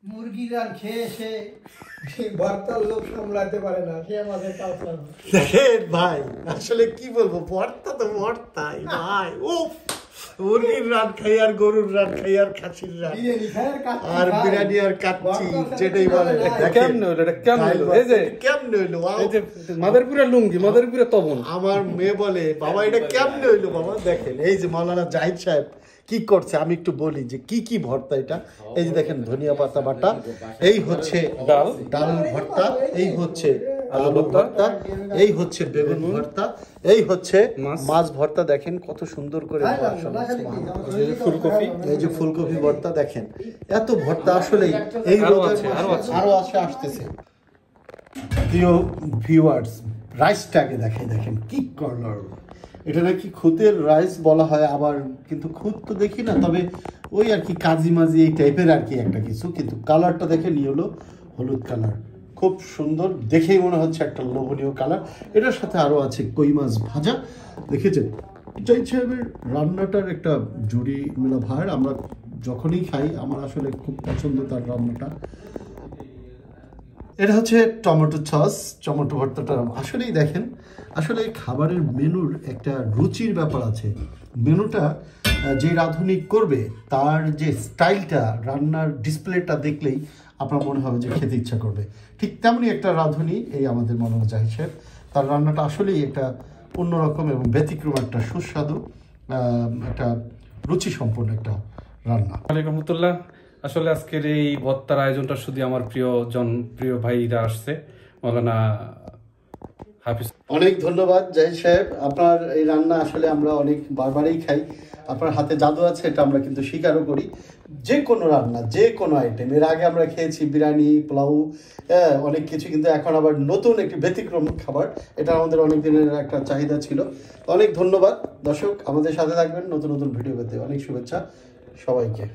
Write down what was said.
মুরগির রান খেয়ে সে ভর্তার লোক সামলাতে পারে না, সে আমাদের কাউসার ভাই। আসলে কি বলবো, ভর্তা তো ভর্তাই ভাই। উফ, মুরগির রান খাই আর গরুর রান খাই আর খাসির রান আর বিরিয়ানি আর কাচ্চি, যেটাই বলে। কেমনে হলো এটা, কেমনে হলো? এই যে কেমনে হইলো, এই যে মাদারীপুরের লুঙ্গি, মাদারীপুরের তবন। আমার মেয়ে বলে বাবা এটা কেমনে হইলো বাবা। দেখেন এই যে মাওলানা জাহিদ সাহেব কি করছে, আমি একটু বলি যে কি কি ভর্তা এটা। এই যে দেখেন ধনিয়া পাতা বাটা, এই হচ্ছে ডাল ভর্তা, এই হচ্ছে আলু ভর্তা, এই হচ্ছে বেগুন ভর্তা, এই হচ্ছে মাছ ভর্তা। দেখেন কত সুন্দর করে ফুলকপি, এই যে ফুলকপি ভর্তা। দেখেন এত ভর্তা, আসলে এই আরো আসতেছে। প্রিয় ভিউয়ার্স, রাইসটাকে দেখেন কি কালার। এটা নাকি খুদের রাইস বলা হয়, আবার কিন্তু খুদ তো দেখি না, তবে ওই আর কি কাজি মাজি এই টাইপের আর কি একটা কিছু। কিন্তু কালারটা দেখে নিয়ে হলো হলুদ কালার, খুব সুন্দর, দেখেই মনে হচ্ছে একটা লোভনীয় কালার। এটার সাথে আরও আছে কই মাছ ভাজা। দেখেছেন জাহিদ সাহেবের রান্নাটার একটা জুড়ি মেলা ভার। আমরা যখনই খাই আমার আসলে খুব পছন্দ তার রান্নাটা। এটা হচ্ছে টমেটো সস, টমেটো ভর্তাটা আসলেই দেখেন, আসলে খাবারের মেনুর একটা রুচির ব্যাপার আছে। মেনুটা যে রাঁধুনি করবে তার যে স্টাইলটা, রান্নার ডিসপ্লেটা দেখলেই আপনার মনে হবে যে খেতে ইচ্ছা করবে। ঠিক তেমনই একটা রাঁধুনি এই আমাদের মাওলানা জাহিদ সাহেব। তার রান্নাটা আসলেই একটা অন্যরকম এবং ব্যতিক্রম, একটা সুস্বাদু, একটা রুচি সম্পন্ন একটা রান্না। ওয়ালাইকুম রহমতুল্লাহ। আসলে আজকের এই ভর্তার আয়োজনটা শুধু আমার প্রিয় ভাইরা আসছে, মাওলানা হাফিজ। অনেক ধন্যবাদ জাহিদ সাহেব, আপনার এই রান্না আসলে আমরা অনেক বারবারই খাই। আপনার হাতে জাদু আছে, এটা আমরা কিন্তু স্বীকারও করি। যে কোনো রান্না, যে কোনো আইটেম, এর আগে আমরা খেয়েছি বিরিয়ানি, পোলাও, অনেক কিছু, কিন্তু এখন আবার নতুন একটি ব্যতিক্রম খাবার, এটা আমাদের অনেক দিনের একটা চাহিদা ছিল। অনেক ধন্যবাদ দর্শক, আমাদের সাথে থাকবেন নতুন নতুন ভিডিও পেতে। অনেক শুভেচ্ছা সবাইকে।